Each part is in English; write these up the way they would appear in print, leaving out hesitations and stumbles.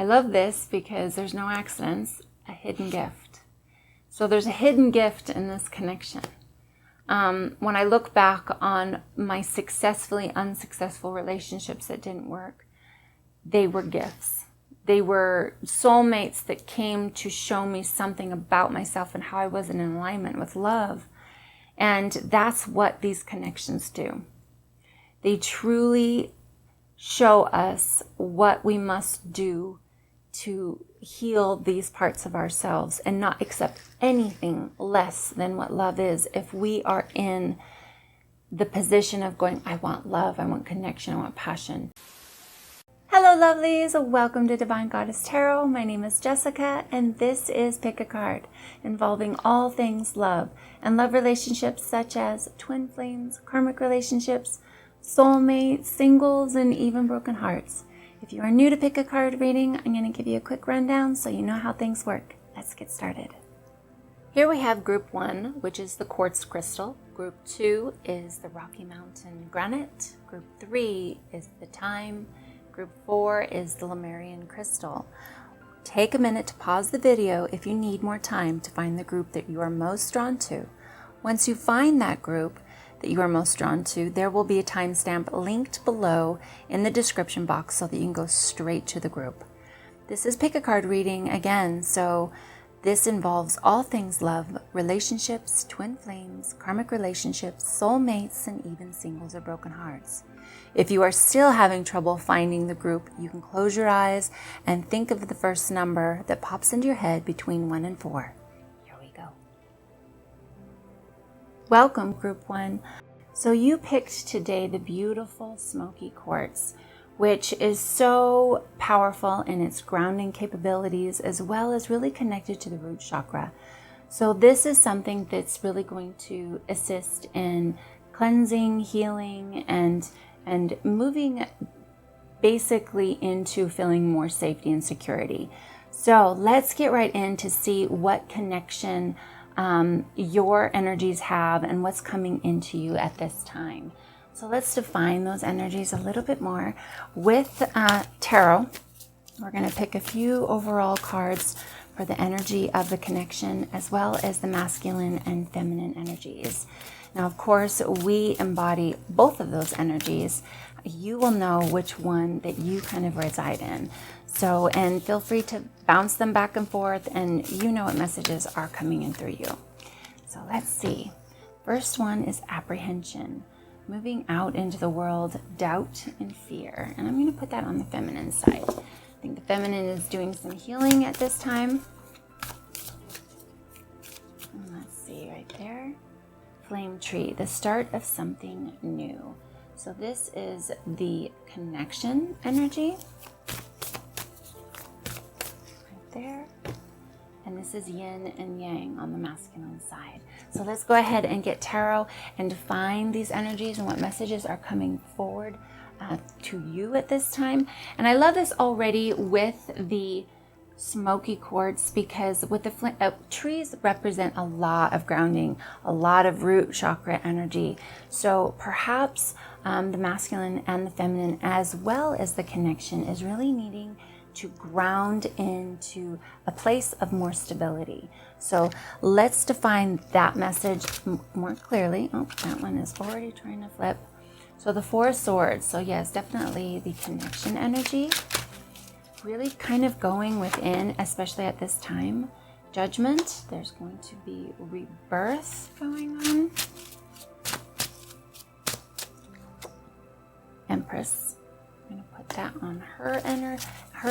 I love this because there's no accidents, a hidden gift. So there's a hidden gift in this connection. When I look back on my successfully unsuccessful relationships that didn't work, they were gifts. They were soulmates that came to show me something about myself and how I wasn't in alignment with love. And that's what these connections do. They truly show us what we must do to heal these parts of ourselves and not accept anything less than what love is. If we are in the position of going, I want love, I want connection, I want passion. Hello lovelies, welcome to Divine Goddess Tarot. My name is Jessica and this is Pick a Card, involving all things love and love relationships such as twin flames, karmic relationships, soulmates, singles, and even broken hearts. If you are new to Pick a Card reading, I'm going to give you a quick rundown so you know how things work. Let's get started. Here we have Group 1, which is the quartz crystal. Group 2 is the Rocky Mountain granite. Group 3 is the thyme. Group 4 is the Lemurian crystal. Take a minute to pause the video if you need more time to find the group that you are most drawn to. Once you find that group that you are most drawn to, there will be a timestamp linked below in the description box so that you can go straight to the group. This is Pick a Card reading again, so this involves all things love, relationships, twin flames, karmic relationships, soulmates, and even singles or broken hearts. If you are still having trouble finding the group, you can close your eyes and think of the first number that pops into your head between 1 and 4. Here we go. Welcome, Group 1. So you picked today the beautiful smoky quartz, which is so powerful in its grounding capabilities as well as really connected to the root chakra. So this is something that's really going to assist in cleansing, healing, and moving basically into feeling more safety and security. So let's get right in to see what connection your energies have and what's coming into you at this time. So let's define those energies a little bit more. With tarot, we're going to pick a few overall cards for the energy of the connection as well as the masculine and feminine energies. Now, of course, we embody both of those energies. You will know which one that you kind of reside in. So, and feel free to bounce them back and forth, and you know what messages are coming in through you. So let's see. First one is apprehension, moving out into the world, doubt and fear. And I'm going to put that on the feminine side. I think the feminine is doing some healing at this time. And let's see right there. Flame tree, the start of something new. So this is the connection energy. There, and this is yin and yang on the masculine side. So let's go ahead and get tarot and define these energies and what messages are coming forward to you at this time. And I love this already with the smoky quartz because with the trees represent a lot of grounding, a lot of root chakra energy. So perhaps the masculine and the feminine as well as the connection is really needing to ground into a place of more stability. So let's define that message more clearly. Oh, that one is already trying to flip. So the Four of Swords. So yes, definitely the connection energy. Really kind of going within, especially at this time. Judgment. There's going to be rebirth going on. Empress. I'm going to put that on her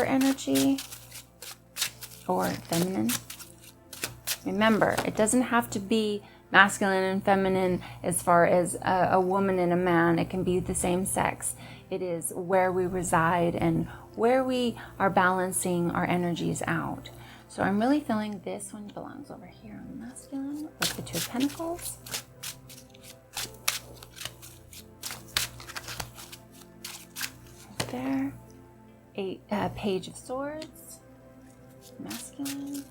energy, or feminine. Remember, it doesn't have to be masculine and feminine as far as a woman and a man. It can be the same sex. It is where we reside and where we are balancing our energies out. So I'm really feeling this one belongs over here on the masculine with the Two of Pentacles. Right there. Page of Swords, masculine.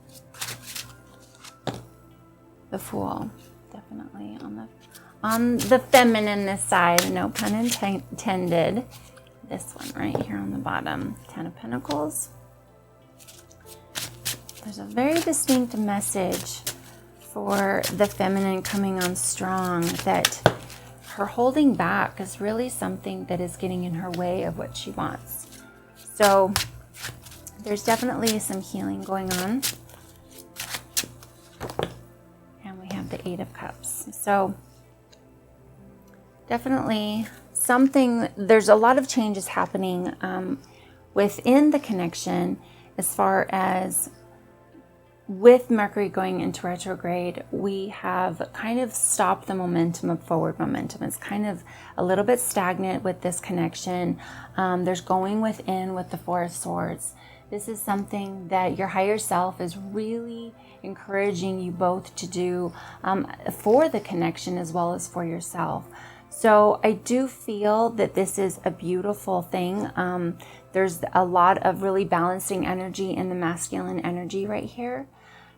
The Fool, definitely on the feminine side, no pun intended. This one right here on the bottom, Ten of Pentacles. There's a very distinct message for the feminine coming on strong, that her holding back is really something that is getting in her way of what she wants. So there's definitely some healing going on. And we have the Eight of Cups. So definitely something, there's a lot of changes happening within the connection, as far as with Mercury going into retrograde, we have kind of stopped the momentum of forward momentum. It's kind of a little bit stagnant with this connection. There's going within with the Four of Swords. This is something that your higher self is really encouraging you both to do for the connection as well as for yourself. So I do feel that this is a beautiful thing. There's a lot of really balancing energy in the masculine energy right here.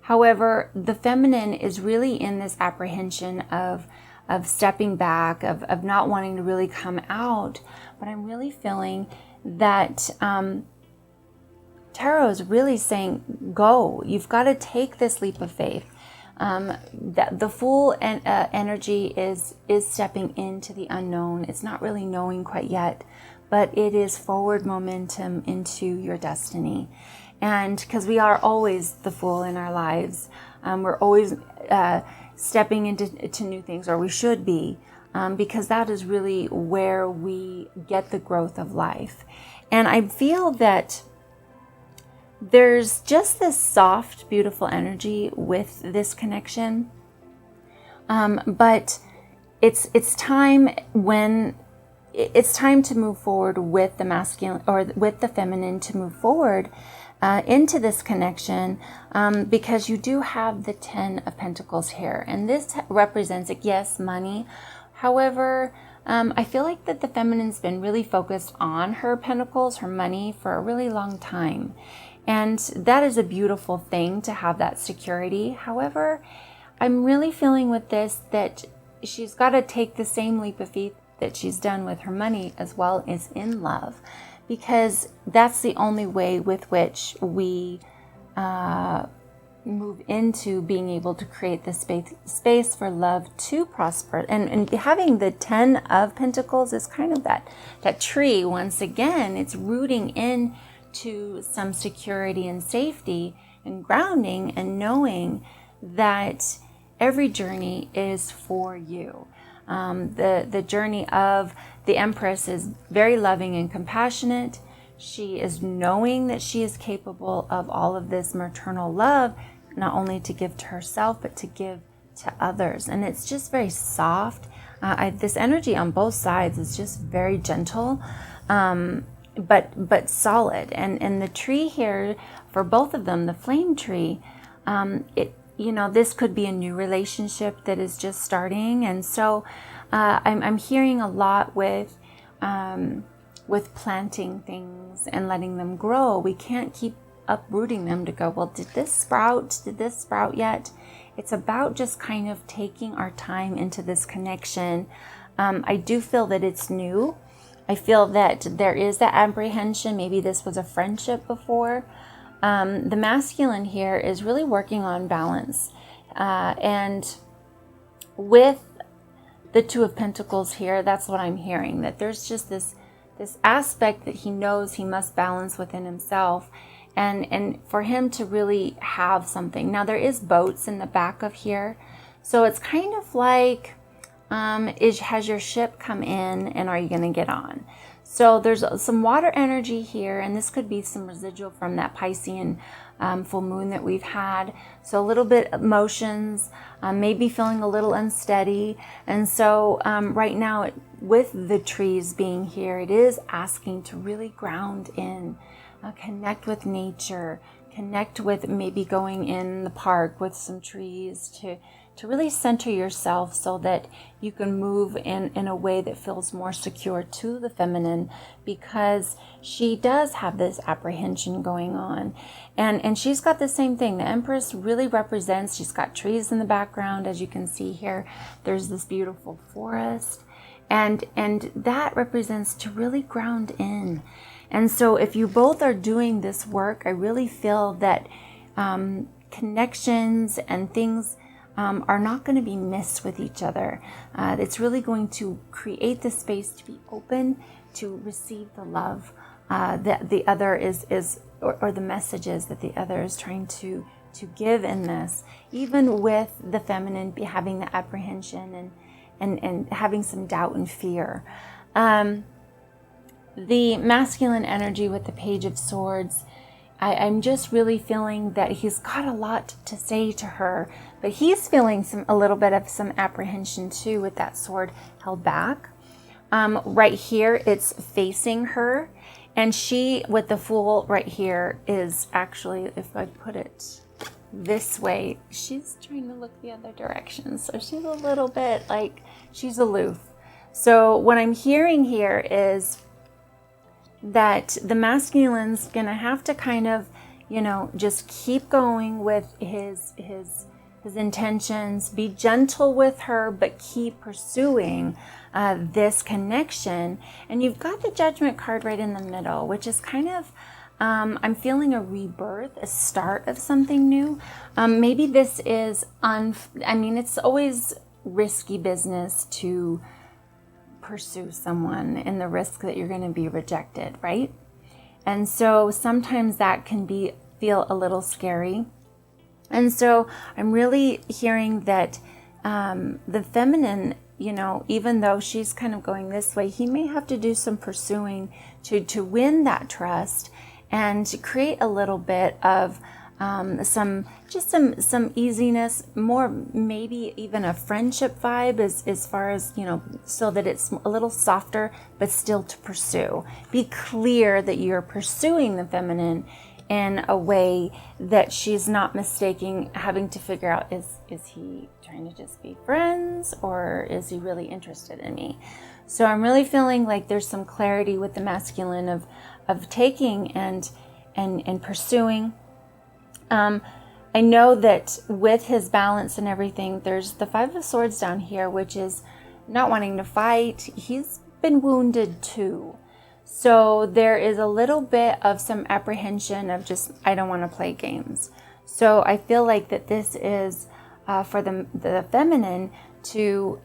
However, the feminine is really in this apprehension of stepping back, of not wanting to really come out. But I'm really feeling that Tarot is really saying, go. You've got to take this leap of faith. That the Fool energy is stepping into the unknown. It's not really knowing quite yet, but it is forward momentum into your destiny. And because we are always the Fool in our lives, we're always stepping into new things, or we should be, because that is really where we get the growth of life. And I feel that there's just this soft, beautiful energy with this connection. But it's time to move forward with the masculine, or with the feminine, to move forward into this connection, because you do have the Ten of Pentacles here, and this represents, yes, money. However, I feel like that the feminine's been really focused on her pentacles, her money, for a really long time. And that is a beautiful thing, to have that security. However, I'm really feeling with this that she's got to take the same leap of faith that she's done with her money as well as in love, because that's the only way with which we move into being able to create the space for love to prosper. And having the Ten of Pentacles is kind of that tree. Once again, it's rooting in to some security and safety and grounding, and knowing that every journey is for you. The journey of the Empress is very loving and compassionate. She is knowing that she is capable of all of this maternal love, not only to give to herself, but to give to others. And it's just very soft. This energy on both sides is just very gentle. But solid, and the tree here for both of them, the flame tree, this could be a new relationship that is just starting. And so I'm hearing a lot with planting things and letting them grow. We can't keep uprooting them to go, well, did this sprout yet? It's about just kind of taking our time into this connection. I do feel that it's new. I feel that there is that apprehension. Maybe this was a friendship before. The masculine here is really working on balance. And with the Two of Pentacles here, that's what I'm hearing, that there's just this aspect that he knows he must balance within himself, and for him to really have something. Now, there is boats in the back of here. So it's kind of like, has your ship come in, and are you going to get on? So there's some water energy here, and this could be some residual from that Piscean full moon that we've had. So a little bit emotions, maybe feeling a little unsteady. And so right now, with the trees being here, it is asking to really ground in, connect with nature, connect with maybe going in the park with some trees to really center yourself, so that you can move in a way that feels more secure to the feminine, because she does have this apprehension going on. And she's got the same thing. The Empress really represents, she's got trees in the background, as you can see here. There's this beautiful forest. And that represents to really ground in. And so if you both are doing this work, I really feel that connections and things are not going to be missed with each other. It's really going to create the space to be open to receive the love that the other is or the messages that the other is trying to give in this, even with the feminine having the apprehension and having some doubt and fear. The masculine energy with the Page of Swords, I'm just really feeling that he's got a lot to say to her, but he's feeling a little bit of some apprehension too with that sword held back. Right here, it's facing her, and she, with the Fool right here, is actually, if I put it this way, she's trying to look the other direction. So she's a little bit like, she's aloof. So what I'm hearing here is that the masculine's gonna have to kind of, just keep going with his intentions, be gentle with her, but keep pursuing this connection. And you've got the Judgment card right in the middle, which is kind of, I'm feeling a rebirth, a start of something new. Maybe this is, it's always risky business to pursue someone and the risk that you're going to be rejected, right? And so sometimes that can feel a little scary. And so I'm really hearing that the feminine, even though she's kind of going this way, he may have to do some pursuing to win that trust and to create a little bit of some easiness, more maybe even a friendship vibe as far as, so that it's a little softer, but still to pursue. Be clear that you're pursuing the feminine in a way that she's not mistaking, having to figure out, is he trying to just be friends, or is he really interested in me? So I'm really feeling like there's some clarity with the masculine of taking and pursuing. I know that with his balance and everything, there's the Five of Swords down here, which is not wanting to fight. He's been wounded too. So there is a little bit of some apprehension of just, I don't want to play games. So I feel like that this is for the feminine to,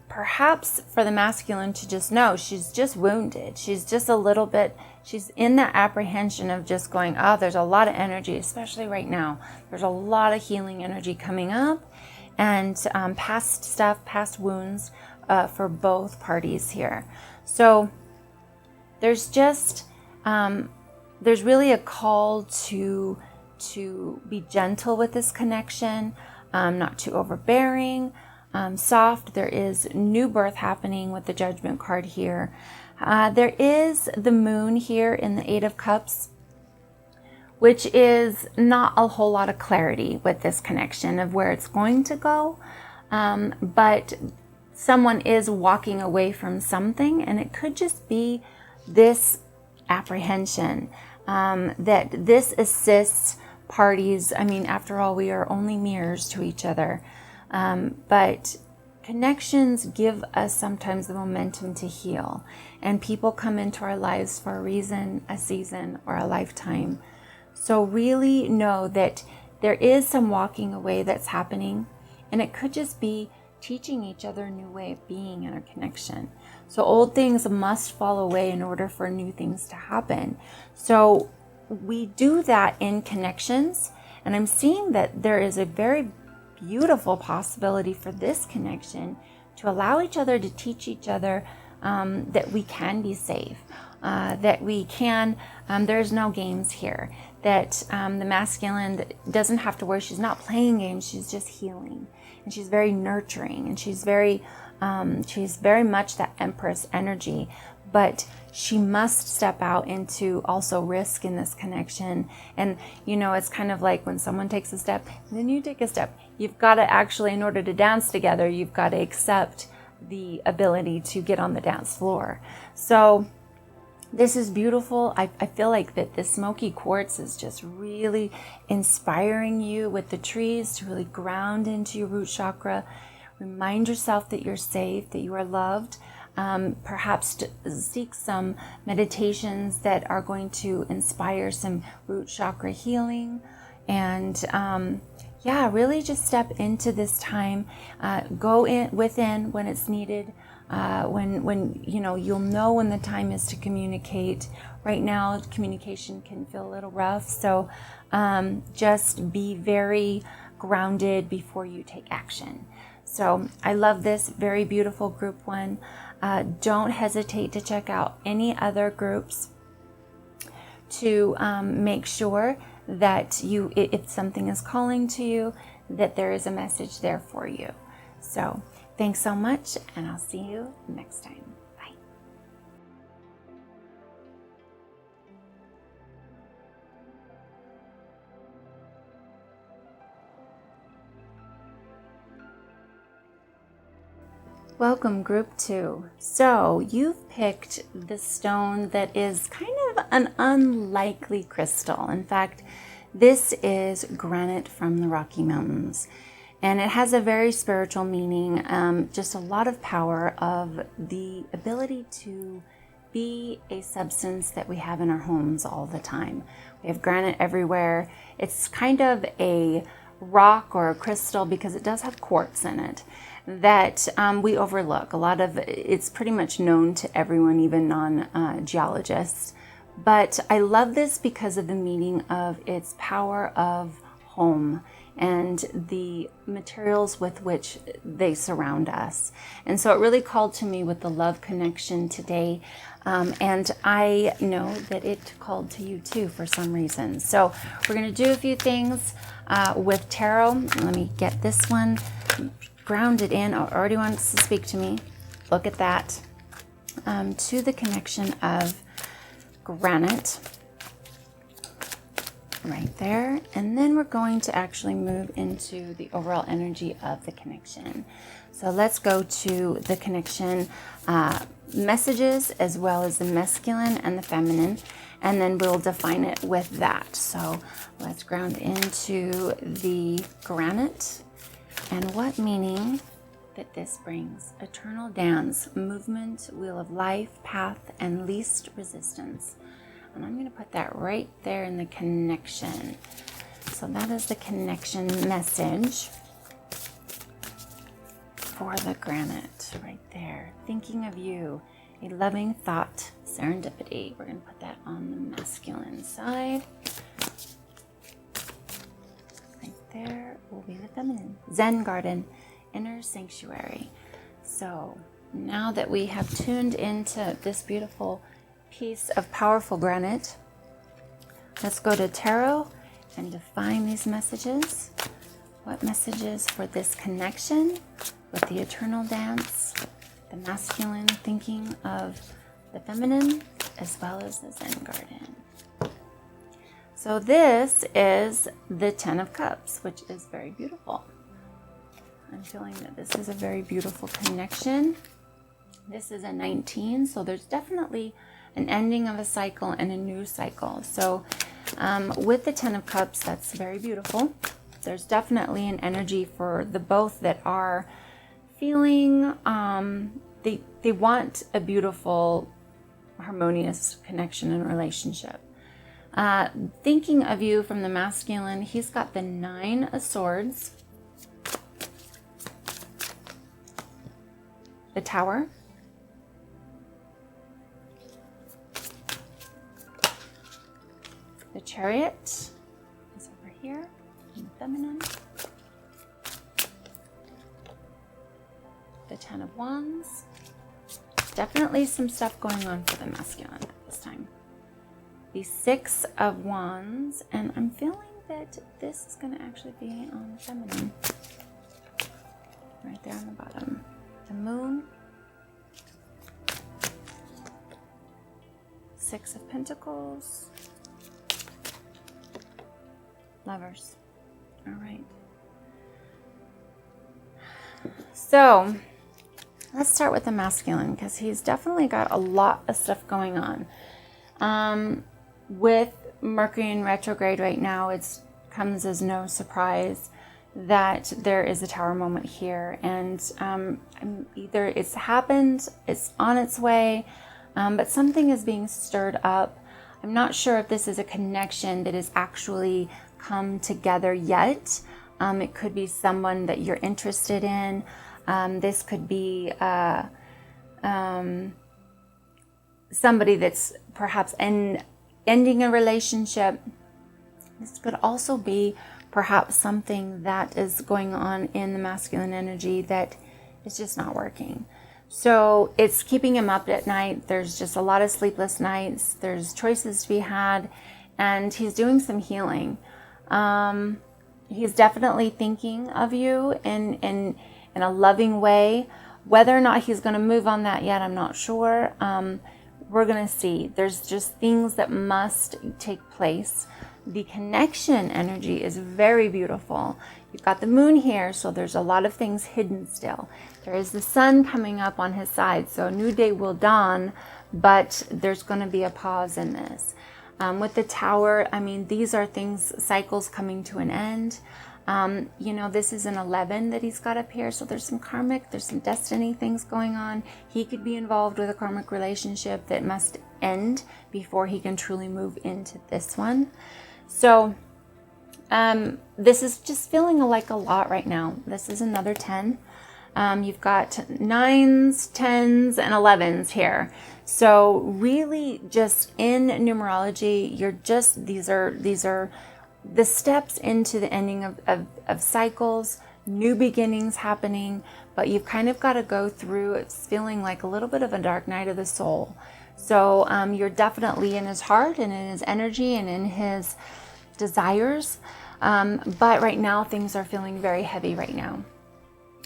perhaps for the masculine to just know she's just wounded. She's just a little bit, she's in that apprehension of just going, oh, there's a lot of energy, especially right now. There's a lot of healing energy coming up, and past stuff, past wounds for both parties here. So there's just, there's really a call to be gentle with this connection, not too overbearing, soft. There is new birth happening with the Judgment card here. There is the Moon here in the Eight of Cups, which is not a whole lot of clarity with this connection of where it's going to go. But someone is walking away from something, and it could just be this apprehension that this assists parties. After all, we are only mirrors to each other. But connections give us sometimes the momentum to heal, and people come into our lives for a reason, a season, or a lifetime. So really know that there is some walking away that's happening, and it could just be teaching each other a new way of being in a connection. So old things must fall away in order for new things to happen. So we do that in connections, and I'm seeing that there is a very beautiful possibility for this connection to allow each other to teach each other that we can be safe, that we can, there's no games here, that the masculine doesn't have to worry. She's not playing games, she's just healing, and she's very nurturing, and she's very much that Empress energy, but she must step out into also risk in this connection. And it's kind of like when someone takes a step, then you take a step. You've got to actually, in order to dance together, you've got to accept the ability to get on the dance floor. So this is beautiful. I feel like that the smoky quartz is just really inspiring you with the trees to really ground into your root chakra. Remind yourself that you're safe, that you are loved. Perhaps to seek some meditations that are going to inspire some root chakra healing. And yeah, really just step into this time. Go in within when it's needed. When you'll know when the time is to communicate. Right now, communication can feel a little rough, so just be very grounded before you take action. So I love this, very beautiful group one. Don't hesitate to check out any other groups to make sure that if something is calling to you, that there is a message there for you. So thanks so much, and I'll see you next time. Bye. Welcome, group 2. So you've picked the stone that is kind of an unlikely crystal. In fact, this is granite from the Rocky Mountains. And it has a very spiritual meaning, just a lot of power of the ability to be a substance that we have in our homes all the time. We have granite everywhere. It's kind of a rock or a crystal because it does have quartz in it that we overlook. A lot of it's pretty much known to everyone, even non-geologists. But I love this because of the meaning of its power of home and the materials with which they surround us. And so it really called to me with the love connection today. And I know that it called to you too for some reason. So we're going to do a few things with tarot. Let me get this one grounded in. I already wants to speak to me. Look at that. To the connection of granite. Right there. And then we're going to actually move into the overall energy of the connection. So let's go to the connection messages as well as the masculine and the feminine, and then we'll define it with that. So let's ground into the granite and what meaning that this brings. Eternal dance, movement, wheel of life, path, and least resistance. And I'm going to put that right there in the connection. So that is the connection message for the granite right there. Thinking of you, a loving thought, serendipity. We're going to put that on the masculine side. Right there will be the feminine. Zen garden, inner sanctuary. So now that we have tuned into this beautiful piece of powerful granite, let's go to tarot and define these messages. What messages for this connection with the eternal dance, the masculine thinking of the feminine, as well as the Zen garden. So this is the 10 of Cups, which is very beautiful. I'm feeling that this is a very beautiful connection. This is a 19, so there's definitely an ending of a cycle and a new cycle. So with the 10 of Cups, that's very beautiful. There's definitely an energy for the both that are feeling, they want a beautiful, harmonious connection and relationship. Thinking of you from the masculine, he's got the 9 of Swords, the Tower, the Chariot is over here in the feminine, the 10 of Wands. Definitely some stuff going on for the masculine at this time. The 6 of Wands, and I'm feeling that this is going to actually be on the feminine. Right there on the bottom. The Moon. 6 of Pentacles. Lovers. All right. So let's start with the masculine, because he's definitely got a lot of stuff going on. With Mercury in retrograde right now, it comes as no surprise that there is a Tower moment here, and either it's happened, it's on its way, but something is being stirred up. I'm not sure if this is a connection that has actually come together yet. It could be someone that you're interested in. This could be somebody that's perhaps ending a relationship. This could also be perhaps something that is going on in the masculine energy that is just not working. So it's keeping him up at night. There's just a lot of sleepless nights. There's choices to be had, and he's doing some healing. He's definitely thinking of you in a loving way. Whether or not he's going to move on that yet, I'm not sure. We're going to see. There's just things that must take place. The connection energy is very beautiful. You've got the moon here, so there's a lot of things hidden still. There is the sun coming up on his side, so a new day will dawn, but there's going to be a pause in this. With the tower, I mean, these are things, cycles coming to an end. This is an 11 that he's got up here, so there's some karmic, there's some destiny things going on. He could be involved with a karmic relationship that must end before he can truly move into this one. So this is just feeling like a lot right now. This is another 10. You've got 9s, 10s, and 11s here. So really just in numerology, these are the steps into the ending of cycles, new beginnings happening, but you've kind of got to go through, it's feeling like a little bit of a dark night of the soul. So you're definitely in his heart and in his energy and in his desires. But right now things are feeling very heavy right now.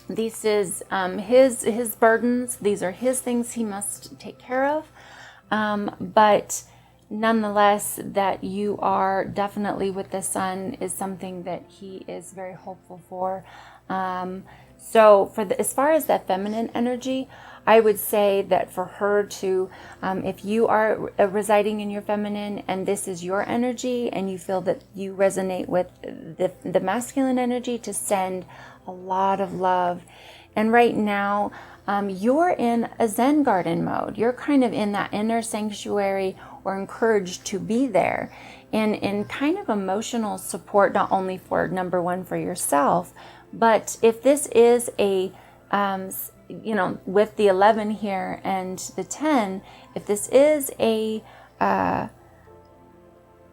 This is his burdens. These are his things he must take care of. But nonetheless, that you are definitely with the sun is something that he is very hopeful for. So as far as that feminine energy, I would say that for her to, if you are residing in your feminine and this is your energy and you feel that you resonate with the masculine energy, to send a lot of love. And right now, you're in a Zen garden mode. You're kind of in that inner sanctuary, or encouraged to be there in kind of emotional support, not only for number one, for yourself, but if this is a, with the 11 here and the 10, if this is a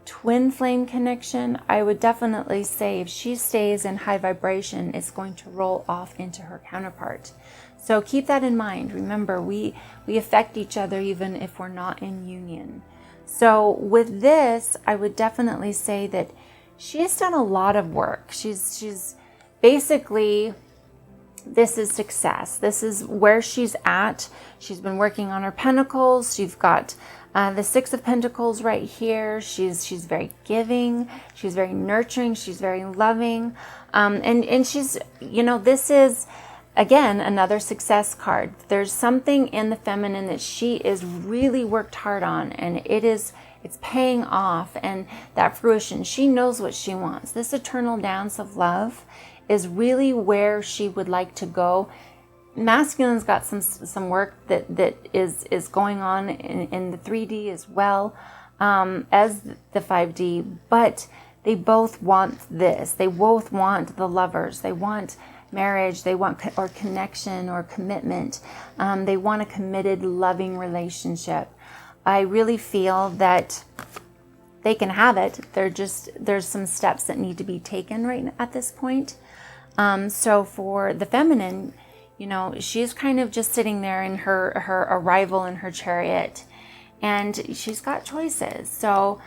twin flame connection, I would definitely say if she stays in high vibration, it's going to roll off into her counterpart. So keep that in mind. Remember, we affect each other even if we're not in union. So with this, I would definitely say that she has done a lot of work. She's basically, this is success. This is where she's at. She's been working on her pentacles. You've got the 6 of Pentacles right here. She's very giving. She's very nurturing. She's very loving. And she's, this is, again, another success card. There's something in the feminine that she is really worked hard on, and it's paying off, and that fruition. She knows what she wants. This eternal dance of love is really where she would like to go. Masculine's got some work that is going on in the 3D as well as the 5D, but they both want this. They both want the lovers. They want marriage. They want or connection or commitment. They want a committed, loving relationship. I really feel that they can have it. There's some steps that need to be taken right at this point. So for the feminine, she's kind of just sitting there in her arrival in her chariot, and she's got choices. So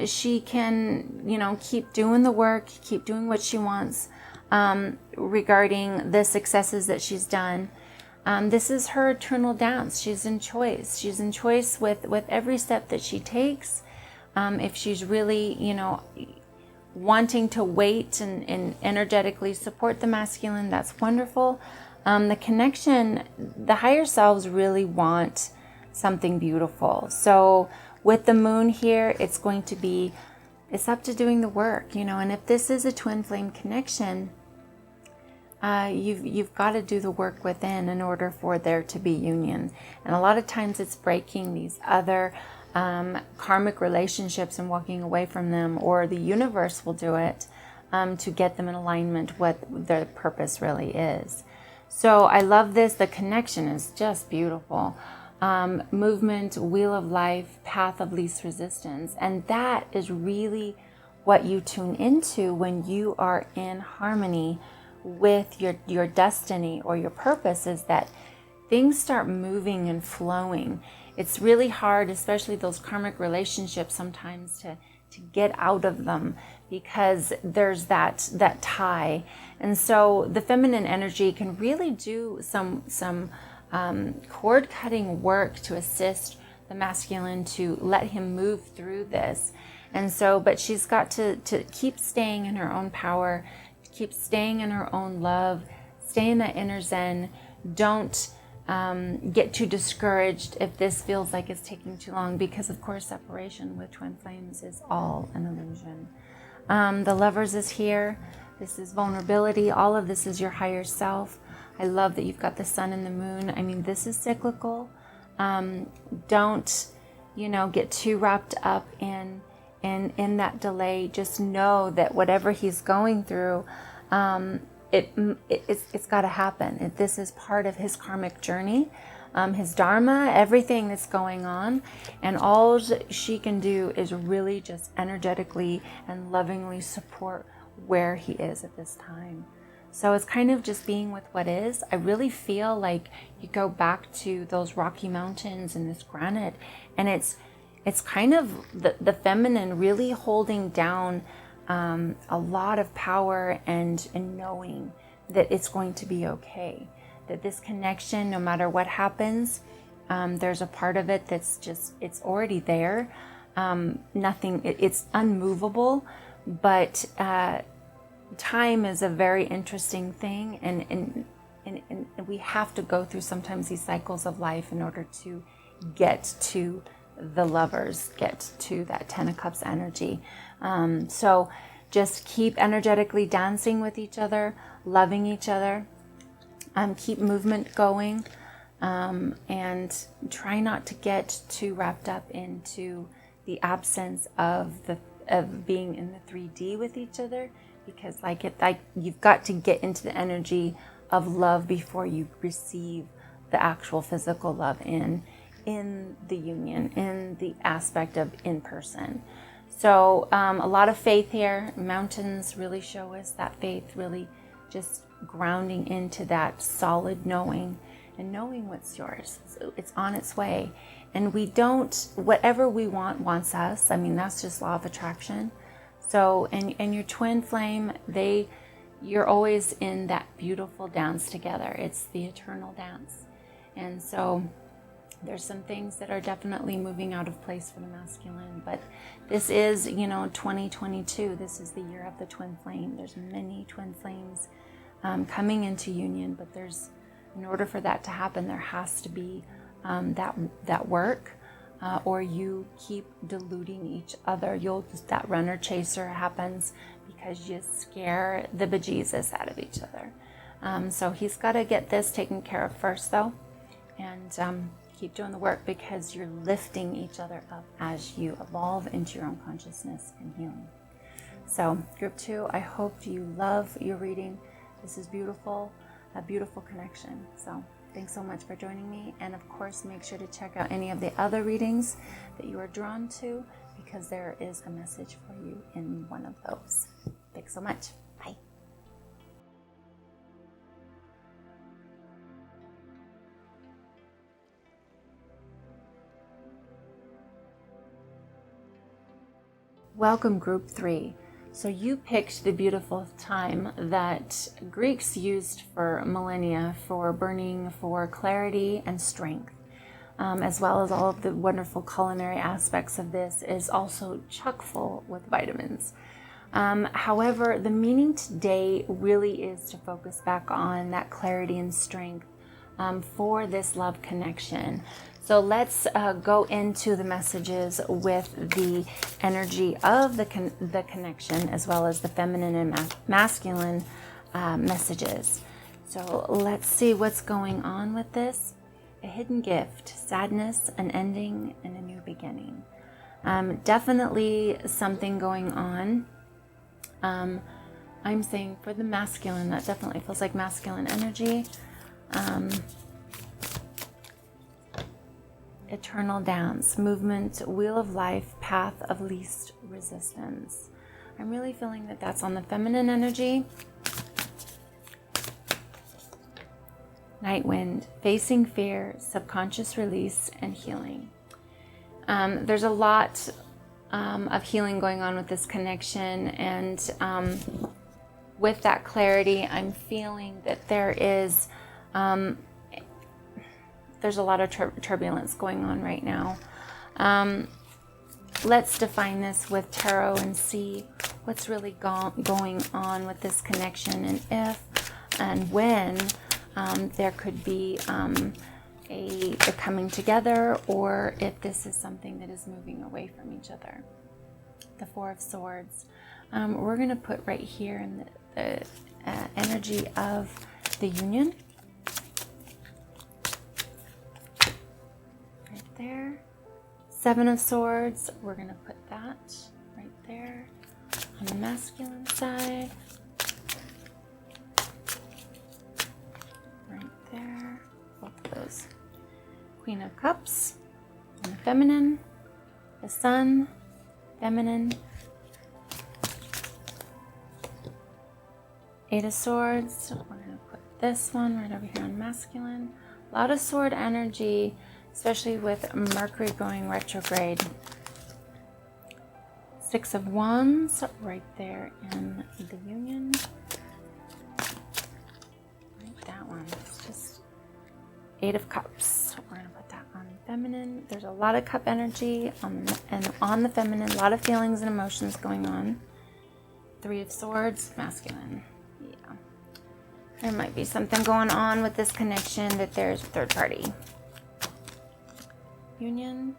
she can, keep doing the work, keep doing what she wants regarding the successes that she's done. This is her eternal dance. She's in choice. She's in choice with every step that she takes. If she's really, wanting to wait and energetically support the masculine, that's wonderful. The connection, the higher selves really want something beautiful. So with the moon here, it's up to doing the work, and if this is a twin flame connection, you've got to do the work within in order for there to be union. And a lot of times it's breaking these other karmic relationships and walking away from them, or the universe will do it to get them in alignment with what their purpose really is. So I love this. The connection is just beautiful. Movement, wheel of life, path of least resistance. And that is really what you tune into when you are in harmony with your destiny or your purpose, is that things start moving and flowing. It's really hard, especially those karmic relationships, sometimes to get out of them, because there's that tie. And so the feminine energy can really do some cord cutting work to assist the masculine to let him move through this. And so, but she's got to keep staying in her own power, keep staying in her own love, stay in that inner zen. Don't get too discouraged if this feels like it's taking too long, because of course separation with twin flames is all an illusion. The Lovers is here. This is vulnerability. All of this is your higher self. I love that you've got the sun and the moon. I mean, this is cyclical. Don't, get too wrapped up in that delay. Just know that whatever he's going through, it's got to happen. This is part of his karmic journey, his dharma, everything that's going on. And all she can do is really just energetically and lovingly support where he is at this time. So it's kind of just being with what is. I really feel like you go back to those Rocky Mountains and this granite, and it's kind of the feminine really holding down a lot of power and knowing that it's going to be okay. That this connection, no matter what happens, there's a part of it that's just, it's already there. It's unmovable, but time is a very interesting thing, and we have to go through sometimes these cycles of life in order to get to the Lovers, get to that 10 of Cups energy. So just keep energetically dancing with each other, loving each other, keep movement going, and try not to get too wrapped up into the absence of being in the 3D with each other, because you've got to get into the energy of love before you receive the actual physical love in the union, in the aspect of in person. So a lot of faith here. Mountains really show us that faith, really just grounding into that solid knowing, and knowing what's yours. It's on its way. And whatever we want wants us. I mean, that's just law of attraction. So, and your twin flame, you're always in that beautiful dance together. It's the eternal dance. And so there's some things that are definitely moving out of place for the masculine, but this is, 2022. This is the year of the twin flame. There's many twin flames coming into union, but in order for that to happen, there has to be that work, or you keep diluting each other. That runner chaser happens because you scare the bejesus out of each other. So he's got to get this taken care of first, though, and keep doing the work, because you're lifting each other up as you evolve into your own consciousness and healing. So group 2, I hope you love your reading. This is beautiful, a beautiful connection. So thanks so much for joining me. And of course, make sure to check out any of the other readings that you are drawn to, because there is a message for you in one of those. Thanks so much. Bye. Welcome group 3. So you picked the beautiful time that Greeks used for millennia for burning for clarity and strength, as well as all of the wonderful culinary aspects of this is also chock full with vitamins. However, the meaning today really is to focus back on that clarity and strength for this love connection. So let's go into the messages with the energy of the connection, as well as the feminine and masculine messages. So let's see what's going on with this. a hidden gift, sadness, an ending, and a new beginning. Definitely something going on. I'm saying for the masculine, that definitely feels like masculine energy. Eternal dance, movement, wheel of life, path of least resistance. I'm really feeling that that's on the feminine energy. Night wind, facing fear, subconscious release, and healing. There's a lot of healing going on with this connection, and with that clarity, I'm feeling that there's a lot of turbulence going on right now. Let's define this with tarot and see what's really going on with this connection, and if and when there could be a coming together, or if this is something that is moving away from each other. The Four of Swords. We're going to put right here in the energy of the union. Right there. Seven of Swords. We're going to put that right there on the masculine side. Right there. Both of those. Queen of Cups on the feminine. The Sun, feminine. Eight of Swords. We're going to put this one right over here on masculine. A lot of sword energy, especially with Mercury going retrograde. Six of Wands right there in the union. Right, that one. It's just Eight of Cups. We're going to put that on feminine. There's a lot of cup energy on the feminine. A lot of feelings and emotions going on. Three of Swords, masculine. Yeah. There might be something going on with this connection that there's a third party. Union,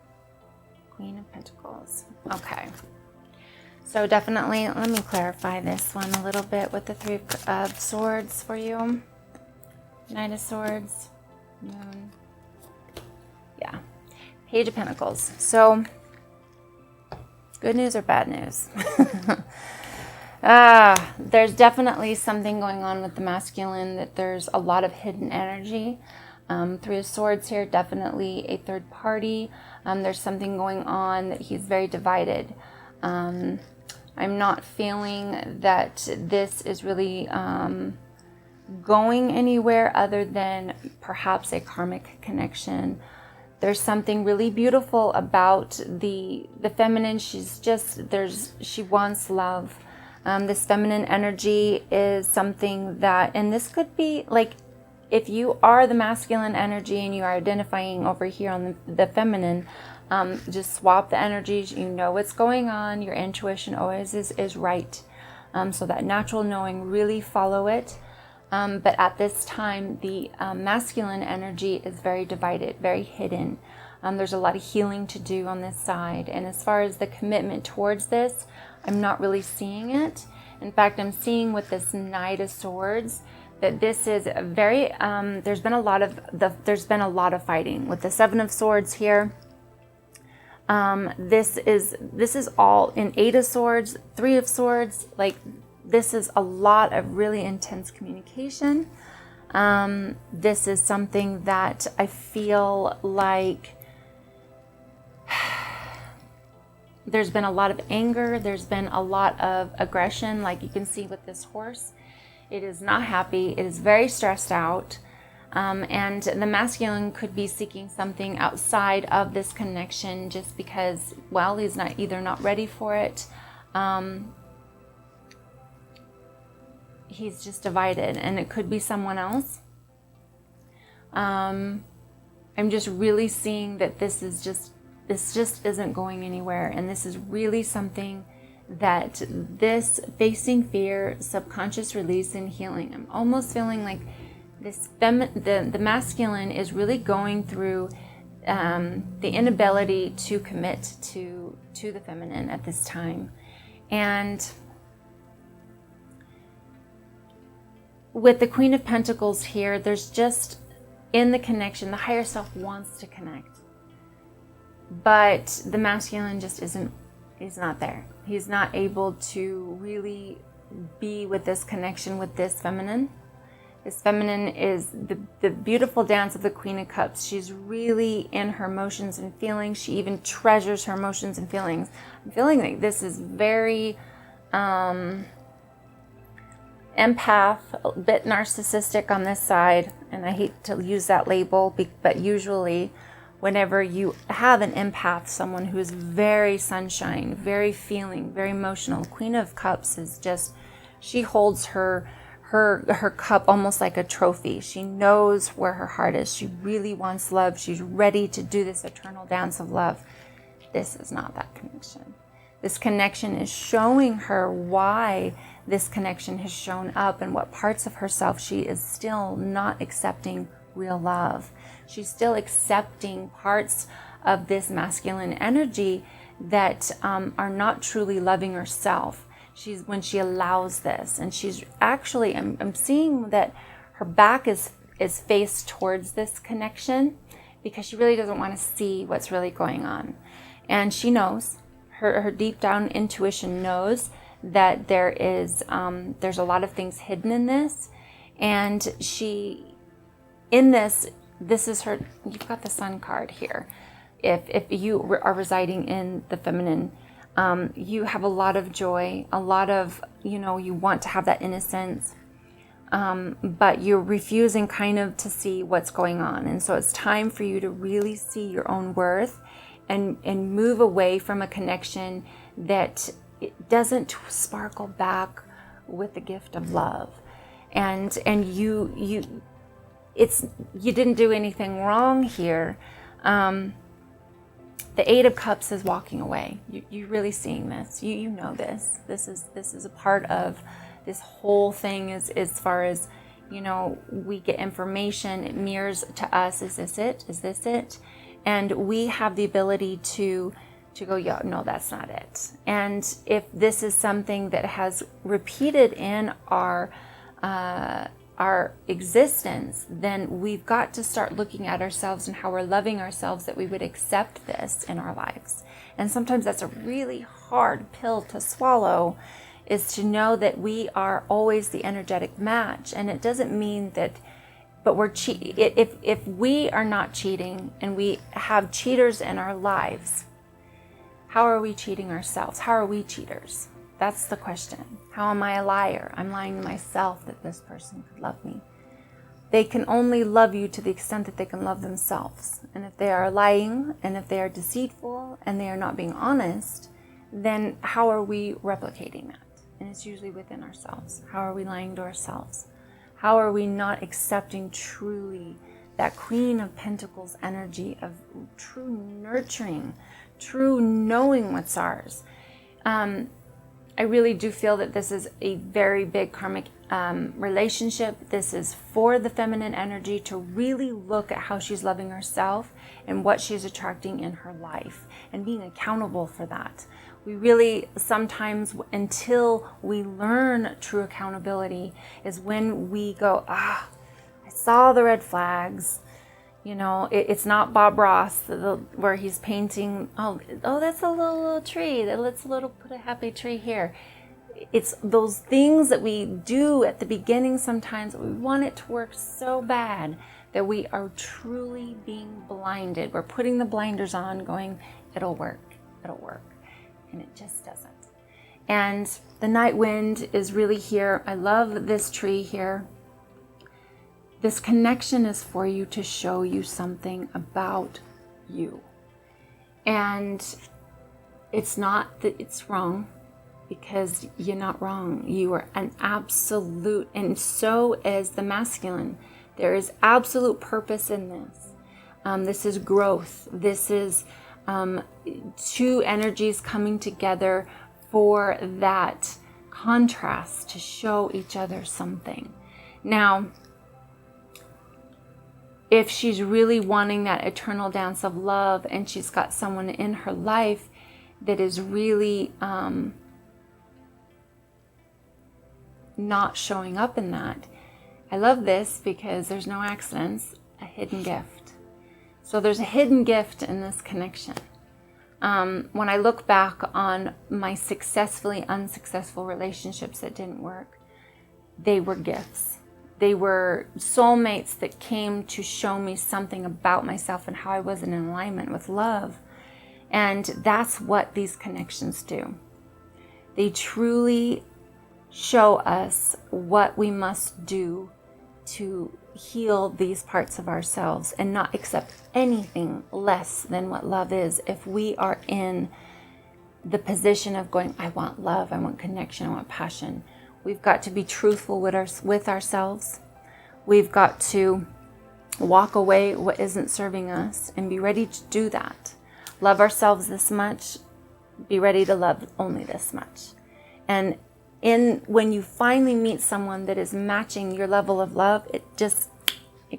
Queen of Pentacles. Okay. So definitely, let me clarify this one a little bit with the Three of Swords for you. Knight of Swords, Moon. Yeah. Page of Pentacles. So, good news or bad news? There's definitely something going on with the masculine, that there's a lot of hidden energy. Three of Swords here, definitely a third party. There's something going on that he's very divided. I'm not feeling that this is really going anywhere other than perhaps a karmic connection. There's something really beautiful about the feminine. She wants love. This feminine energy is something that, and this could be like, if you are the masculine energy and you are identifying over here on the feminine, just swap the energies. You know what's going on. Your intuition always is right. So that natural knowing, really follow it. But at this time, the masculine energy is very divided, very hidden. There's a lot of healing to do on this side. And as far as the commitment towards this, I'm not really seeing it. In fact, I'm seeing with this Knight of Swords that this is a very, there's been a lot of fighting. With the Seven of Swords here, this is all in Eight of Swords, Three of Swords, like this is a lot of really intense communication. This is something that I feel like there's been a lot of anger. There's been a lot of aggression. Like you can see with this horse, it is not happy. It is very stressed out. And the masculine could be seeking something outside of this connection just because, well, he's either not ready for it. He's just divided, and it could be someone else. I'm just really seeing that this just isn't going anywhere, and this is really something that this facing fear, subconscious release, and healing. I'm almost feeling like this the masculine is really going through the inability to commit to the feminine at this time. And with the Queen of Pentacles here, there's just in the connection. The higher self wants to connect, but the masculine just he's not there. He's not able to really be with this connection with this feminine. This feminine is the beautiful dance of the Queen of Cups. She's really in her emotions and feelings. She even treasures her emotions and feelings. I'm feeling like this is very empath, a bit narcissistic on this side, and I hate to use that label, but usually whenever you have an empath, someone who is very sunshine, very feeling, very emotional, Queen of Cups is just, she holds her cup almost like a trophy. She knows where her heart is. She really wants love. She's ready to do this eternal dance of love. This is not that connection. This connection is showing her why this connection has shown up and what parts of herself she is still not accepting real love. She's still accepting parts of this masculine energy that are not truly loving herself. When she allows this, and she's actually, I'm seeing that her back is faced towards this connection because she really doesn't want to see what's really going on. And she knows, her deep down intuition knows that there's a lot of things hidden in this. And this is her, you've got the Sun card here. If you are residing in the feminine, you have a lot of joy, a lot of, you want to have that innocence, but you're refusing kind of to see what's going on. And so it's time for you to really see your own worth and move away from a connection that it doesn't sparkle back with the gift of love. And you didn't do anything wrong here. The Eight of Cups is walking away. You're really seeing this. You know this. This is a part of this whole thing as far as, we get information, it mirrors to us, is this it? Is this it? And we have the ability to go, yeah, no, that's not it. And if this is something that has repeated in our existence, then we've got to start looking at ourselves and how we're loving ourselves, that we would accept this in our lives. And sometimes that's a really hard pill to swallow, is to know that we are always the energetic match. And it doesn't mean that, but we're if we are not cheating and we have cheaters in our lives, how are we cheating ourselves? How are we cheaters? That's the question. How am I a liar? I'm lying to myself that this person could love me. They can only love you to the extent that they can love themselves. And if they are lying, and if they are deceitful, and they are not being honest, then how are we replicating that? And it's usually within ourselves. How are we lying to ourselves? How are we not accepting truly that Queen of Pentacles energy of true nurturing, true knowing what's ours? I really do feel that this is a very big karmic relationship. This is for the feminine energy to really look at how she's loving herself and what she's attracting in her life and being accountable for that. We really sometimes, until we learn true accountability, is when we go, I saw the red flags. It's not Bob Ross where he's painting, oh, that's a little tree. Let's put a happy tree here. It's those things that we do at the beginning sometimes that we want it to work so bad that we are truly being blinded. We're putting the blinders on going, it'll work. And it just doesn't. And the night wind is really here. I love this tree here. This connection is for you to show you something about you. And it's not that it's wrong, because you're not wrong. You are an absolute, and so is the masculine. There is absolute purpose in this. This is growth. This is two energies coming together for that contrast to show each other something. Now, if she's really wanting that eternal dance of love and she's got someone in her life that is really not showing up in that, I love this because there's no accidents. a hidden gift. So there's a hidden gift in this connection. When I look back on my successfully unsuccessful relationships that didn't work, they were gifts. They were soulmates that came to show me something about myself and how I wasn't in alignment with love. And that's what these connections do. They truly show us what we must do to heal these parts of ourselves and not accept anything less than what love is. If we are in the position of going, I want love, I want connection, I want passion, we've got to be truthful with ourselves. We've got to walk away what isn't serving us and be ready to do that. Love ourselves this much, be ready to love only this much. And when you finally meet someone that is matching your level of love, it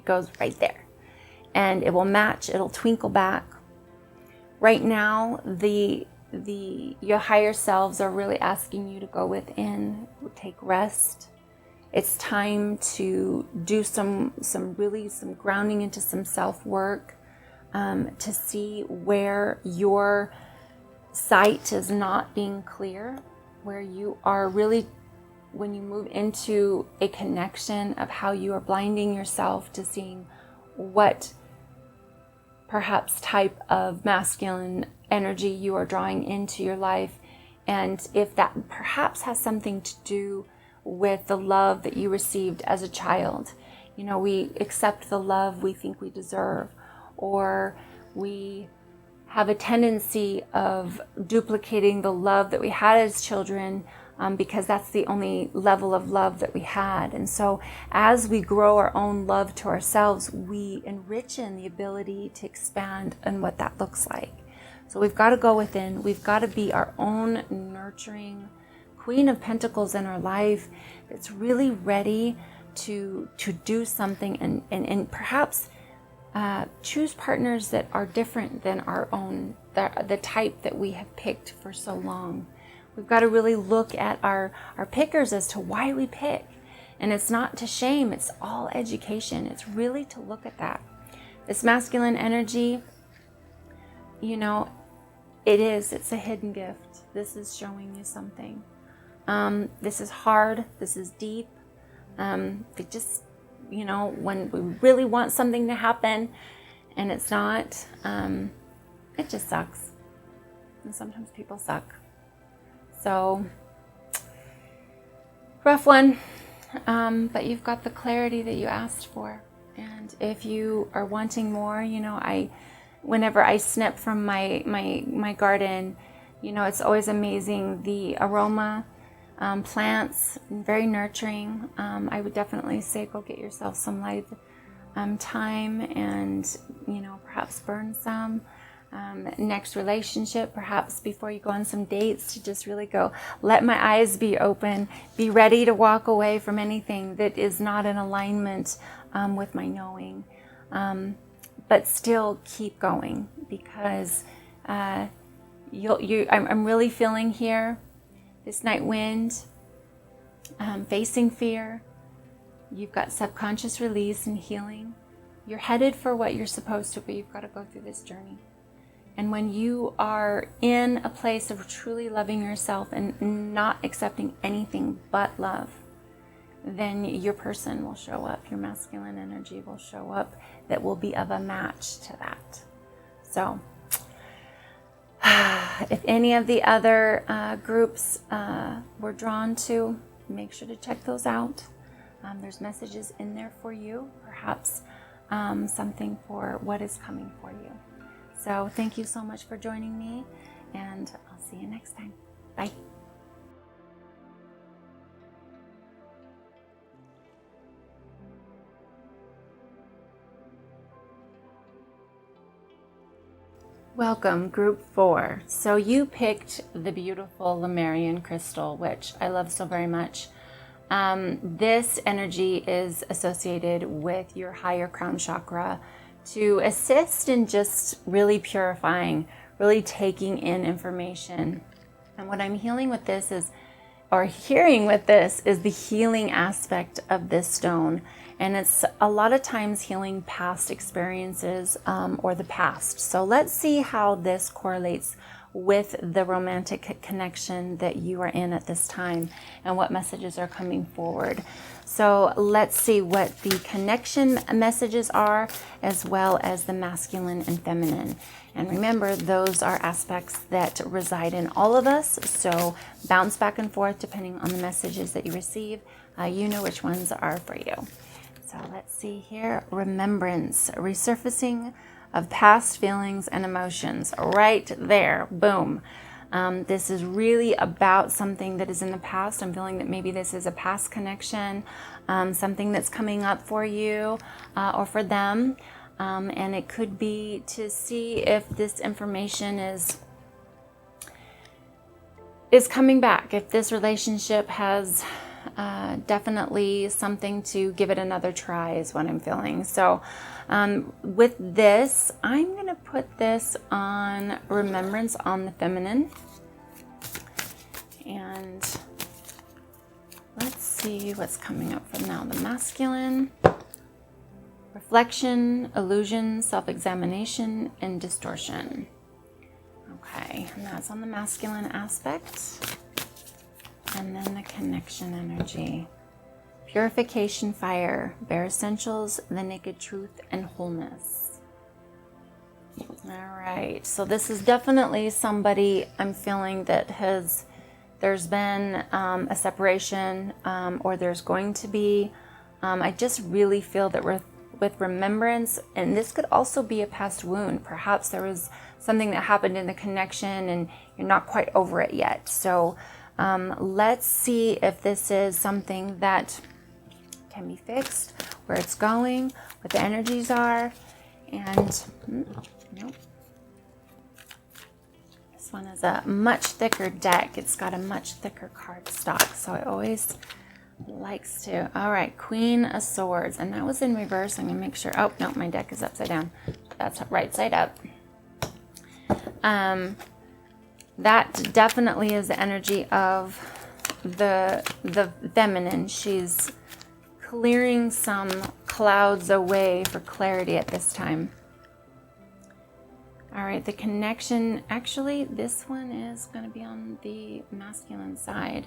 goes right there. And it will match, it'll twinkle back. Right now, your higher selves are really asking you to go within, take rest. It's time to do some grounding into some self-work, to see where your sight is not being clear, where you are really, when you move into a connection of how you are blinding yourself to seeing what perhaps type of masculine energy you are drawing into your life, and if that perhaps has something to do with the love that you received as a child. You know, we accept the love we think we deserve, or we have a tendency of duplicating the love that we had as children because that's the only level of love that we had. And so as we grow our own love to ourselves, we enrich in the ability to expand and what that looks like. So we've got to go within. We've got to be our own nurturing Queen of Pentacles in our life that's really ready to do something and perhaps choose partners that are different than our own, the type that we have picked for so long. We've got to really look at our pickers as to why we pick. And it's not to shame, it's all education. It's really to look at that. This masculine energy, you know, it's a hidden gift. This is showing you something. This is hard, this is deep. It just, you know, when we really want something to happen and it's not, it just sucks. And sometimes people suck. So, rough one, but you've got the clarity that you asked for. And if you are wanting more, you know, whenever I snip from my garden, you know, it's always amazing. The aroma, plants, very nurturing. I would definitely say go get yourself some light time and, you know, perhaps burn some. Next relationship, perhaps before you go on some dates, to just really go, let my eyes be open, be ready to walk away from anything that is not in alignment with my knowing, but still keep going, because I'm really feeling here this night wind, facing fear. You've got subconscious release and healing. You're headed for what you're supposed to, but you've got to go through this journey. And when you are in a place of truly loving yourself and not accepting anything but love, then your person will show up, your masculine energy will show up that will be of a match to that. So, if any of the other groups were drawn to, make sure to check those out. There's messages in there for you, perhaps something for what is coming for you. So thank you so much for joining me, and I'll see you next time. Bye. Welcome, Group 4. So you picked the beautiful Lemurian crystal, which I love so very much. This energy is associated with your higher crown chakra to assist in just really purifying, really taking in information. And what I'm healing with this is or hearing with this is the healing aspect of this stone. And it's a lot of times healing past experiences or the past. So let's see how this correlates with the romantic connection that you are in at this time and what messages are coming forward. So let's see what the connection messages are, as well as the masculine and feminine. And remember, those are aspects that reside in all of us. So bounce back and forth depending on the messages that you receive. You know which ones are for you. So let's see here. Remembrance, resurfacing of past feelings and emotions. Right there. Boom. This is really about something that is in the past. I'm feeling that maybe this is a past connection, something that's coming up for you or for them. And it could be to see if this information is coming back, if this relationship has definitely something to give it another try is what I'm feeling. So with this, I'm going to put this on remembrance on the feminine. And let's see what's coming up from now. The masculine, reflection, illusion, self-examination, and distortion. Okay, and that's on the masculine aspect. And then the connection energy. Purification fire, bare essentials, the naked truth, and wholeness. All right, so this is definitely somebody I'm feeling that there's been a separation or there's going to be. I just really feel that with remembrance, and this could also be a past wound. Perhaps there was something that happened in the connection and you're not quite over it yet. So let's see if this is something that can be fixed, where it's going, what the energies are. And nope. This one is a much thicker deck. It's got a much thicker card stock, so it always likes to. All right, Queen of Swords, and that was in reverse. I'm gonna make sure. Oh no, my deck is upside down. That's right side up. That definitely is the energy of the feminine. She's clearing some clouds away for clarity at this time. All right, the connection, actually this one is going to be on the masculine side,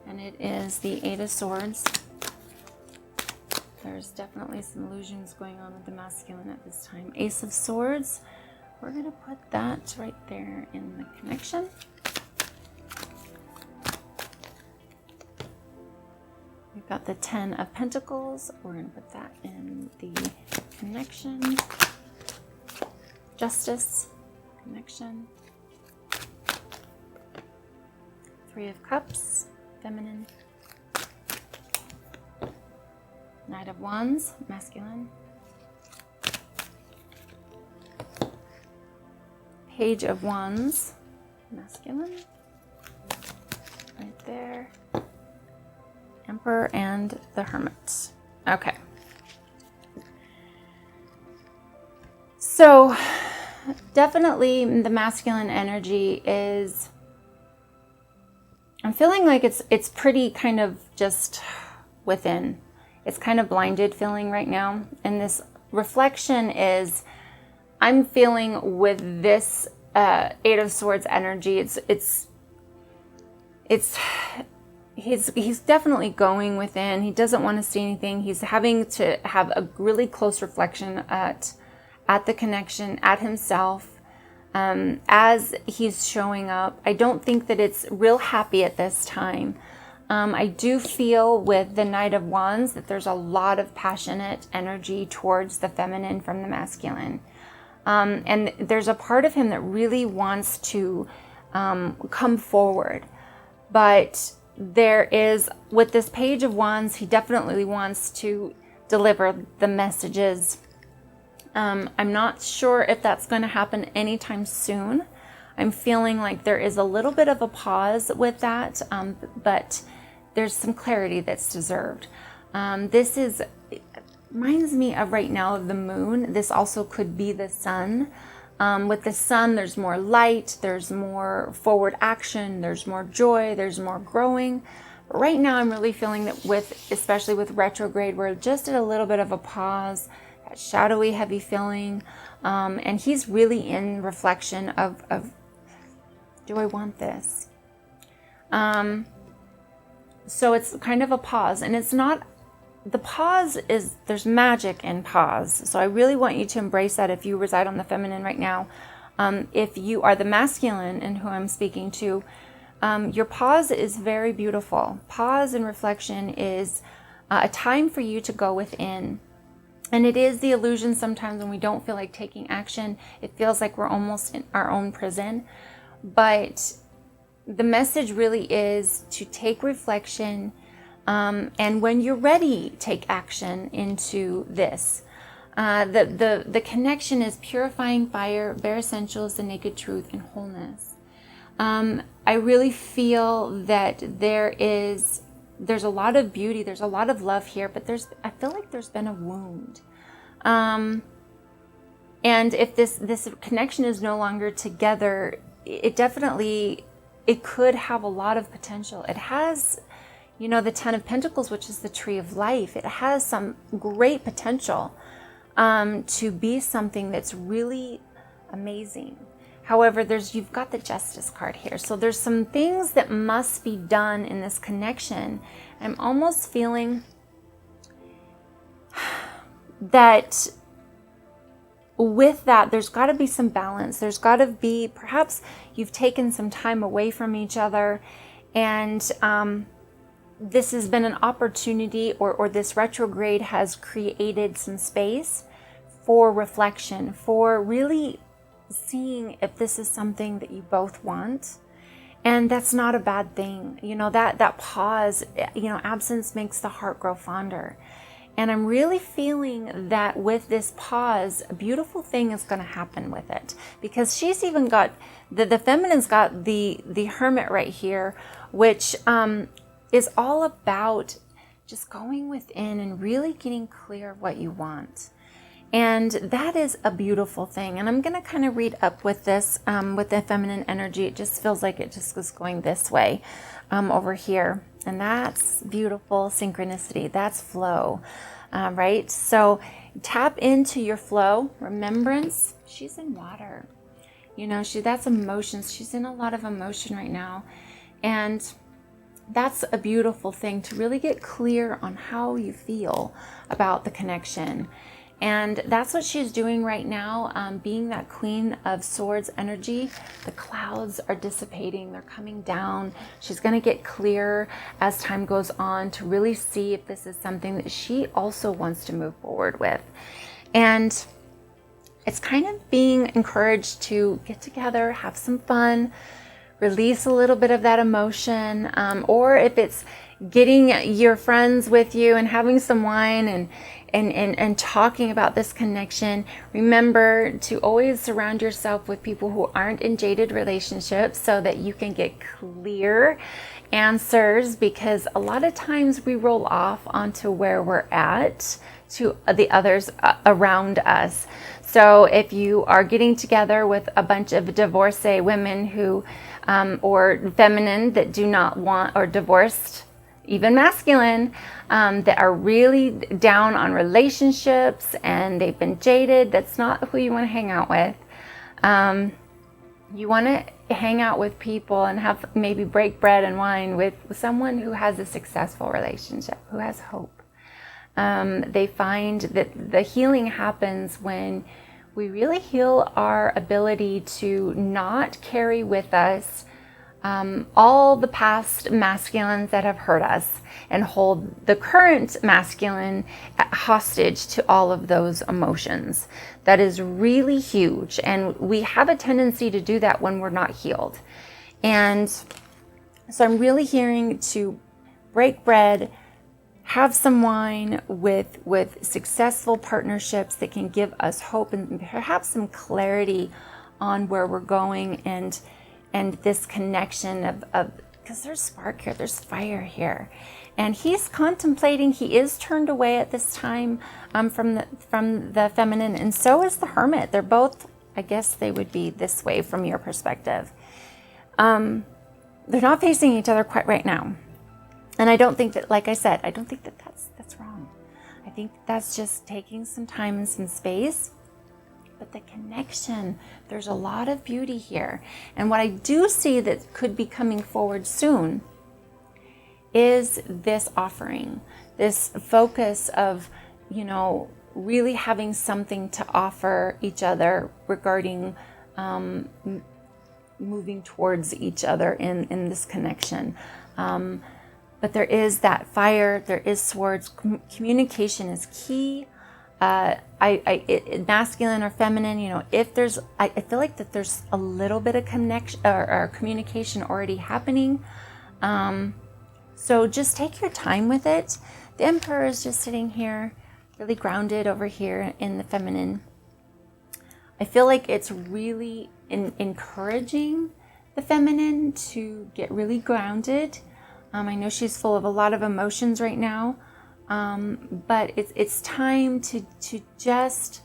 and it is the Eight of Swords. There's definitely some illusions going on with the masculine at this time. Ace of Swords. We're going to put that right there in the connection. We've got the Ten of Pentacles. We're going to put that in the connection. Justice, connection. Three of Cups, feminine. Knight of Wands, masculine. Page of Wands, masculine, right there. Emperor and the Hermit. Okay. So definitely the masculine energy is, I'm feeling like it's pretty kind of just within. It's kind of blinded feeling right now. And this reflection is, I'm feeling with this Eight of Swords energy, he's definitely going within. He doesn't want to see anything. He's having to have a really close reflection at the connection, at himself, as he's showing up. I don't think that it's real happy at this time. I do feel with the Knight of Wands that there's a lot of passionate energy towards the feminine from the masculine. And there's a part of him that really wants to come forward. But there is, with this Page of Wands, he definitely wants to deliver the messages. I'm not sure if that's going to happen anytime soon. I'm feeling like there is a little bit of a pause with that, but there's some clarity that's deserved. It reminds me of right now of the moon. This also could be the sun. With the Sun, there's more light, there's more forward action, there's more joy, there's more growing. But right now I'm really feeling that especially with retrograde, we're just at a little bit of a pause, that shadowy, heavy feeling. And he's really in reflection of do I want this? So it's kind of a pause, and it's not, the pause is, there's magic in pause. So I really want you to embrace that if you reside on the feminine right now. If you are the masculine and who I'm speaking to, your pause is very beautiful. Pause and reflection is a time for you to go within. And it is the illusion sometimes when we don't feel like taking action. It feels like we're almost in our own prison. But the message really is to take reflection, and when you're ready, take action into this. The connection is purifying fire, bare essentials, the naked truth, and wholeness. I really feel that there's a lot of beauty, there's a lot of love here, but I feel like there's been a wound. And if this connection is no longer together, it could have a lot of potential. It has, the 10 of Pentacles, which is the tree of life. It has some great potential to be something that's really amazing. However, you've got the Justice card here. So there's some things that must be done in this connection. I'm almost feeling that with that, there's got to be some balance. There's got to be, perhaps you've taken some time away from each other, and this has been an opportunity, or this retrograde has created some space for reflection, for really seeing if this is something that you both want. And that's not a bad thing. That pause, absence makes the heart grow fonder. And I'm really feeling that with this pause, a beautiful thing is going to happen with it, because she's even got the feminine's got the Hermit right here, which is all about just going within and really getting clear of what you want. And that is a beautiful thing. And I'm going to kind of read up with this, with the feminine energy. It just feels like it just was going this way over here. And that's beautiful synchronicity. That's flow, right? So tap into your flow. Remembrance, she's in water. That's emotions. She's in a lot of emotion right now. And that's a beautiful thing, to really get clear on how you feel about the connection. And that's what she's doing right now, being that Queen of Swords energy. The clouds are dissipating, they're coming down. She's going to get clearer as time goes on to really see if this is something that she also wants to move forward with. And it's kind of being encouraged to get together, have some fun, release a little bit of that emotion, or if it's getting your friends with you and having some wine and talking about this connection. Remember to always surround yourself with people who aren't in jaded relationships, so that you can get clear answers, because a lot of times we roll off onto where we're at to the others around us. So if you are getting together with a bunch of divorcee women who or feminine that do not want, or divorced, even masculine, that are really down on relationships and they've been jaded, that's not who you want to hang out with. You want to hang out with people and maybe break bread and wine with someone who has a successful relationship, who has hope. They find that the healing happens when we really heal our ability to not carry with us all the past masculines that have hurt us, and hold the current masculine hostage to all of those emotions. That is really huge, and we have a tendency to do that when we're not healed. And so I'm really hearing to break bread, have some wine with successful partnerships that can give us hope and perhaps some clarity on where we're going, and this connection of because there's spark here, there's fire here. And he's contemplating, he is turned away at this time from the feminine, and so is the Hermit. They're both I guess they would be this way from your perspective. They're not facing each other quite right now. And I don't think that, like I said, I don't think that that's wrong. I think that's just taking some time and some space. But the connection, there's a lot of beauty here. And what I do see that could be coming forward soon is this offering, this focus of, really having something to offer each other regarding moving towards each other in this connection. But there is that fire, there is swords. Communication is key. Masculine or feminine, if there's, I feel like that there's a little bit of connection or communication already happening. So just take your time with it. The Emperor is just sitting here, really grounded over here in the feminine. I feel like it's really encouraging the feminine to get really grounded. I know she's full of a lot of emotions right now, but it's time to just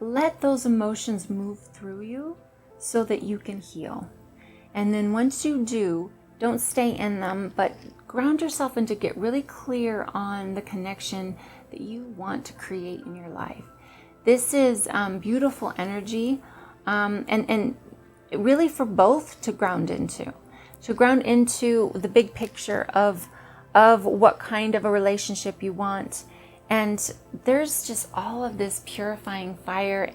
let those emotions move through you so that you can heal. And then once you do, don't stay in them, but ground yourself and to get really clear on the connection that you want to create in your life. This is beautiful energy, and really for both to ground into the big picture of what kind of a relationship you want. And there's just all of this purifying fire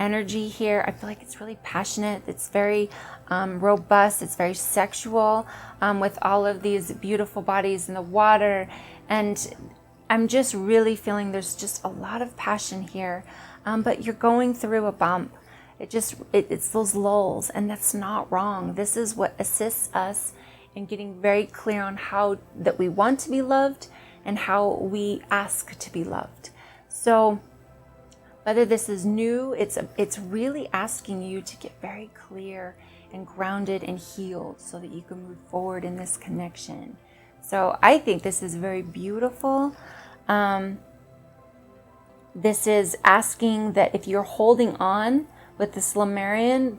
energy here. I feel like it's really passionate. It's very robust. It's very sexual, with all of these beautiful bodies in the water. And I'm just really feeling there's just a lot of passion here. But you're going through a bump. It's those lulls, and that's not wrong. This is what assists us in getting very clear on how that we want to be loved and how we ask to be loved. So whether this is new, it's really asking you to get very clear and grounded and healed so that you can move forward in this connection. So I think this is very beautiful. This is asking that if you're holding on with this Lemurian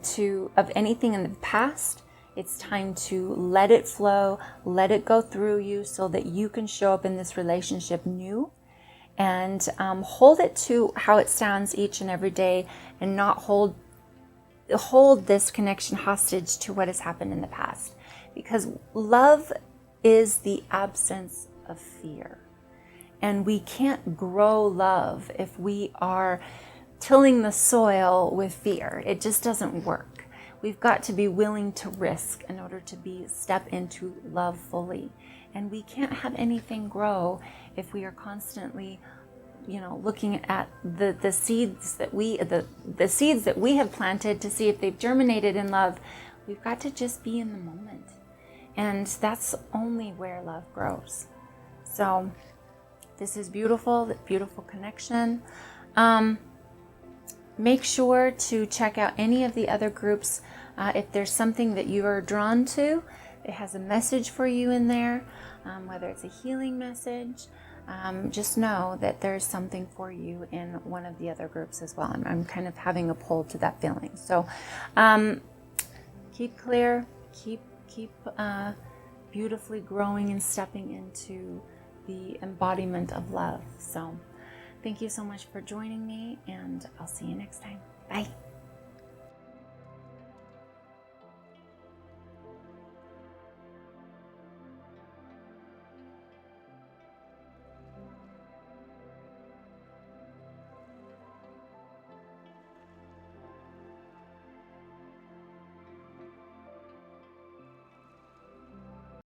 of anything in the past, it's time to let it flow, let it go through you so that you can show up in this relationship new, and hold it to how it stands each and every day, and not hold this connection hostage to what has happened in the past. Because love is the absence of fear. And we can't grow love if we are tilling the soil with fear. It just doesn't work. We've got to be willing to risk in order to step into love fully. And we can't have anything grow if we are constantly, looking at the seeds that we have planted to see if they've germinated in love. We've got to just be in the moment. And that's only where love grows. So this is beautiful, beautiful connection. Make sure to check out any of the other groups. If there's something that you are drawn to, it has a message for you in there, whether it's a healing message. Just know that there's something for you in one of the other groups as well. I'm kind of having a pull to that feeling. So keep clear, keep beautifully growing and stepping into the embodiment of love. So thank you so much for joining me, and I'll see you next time. Bye.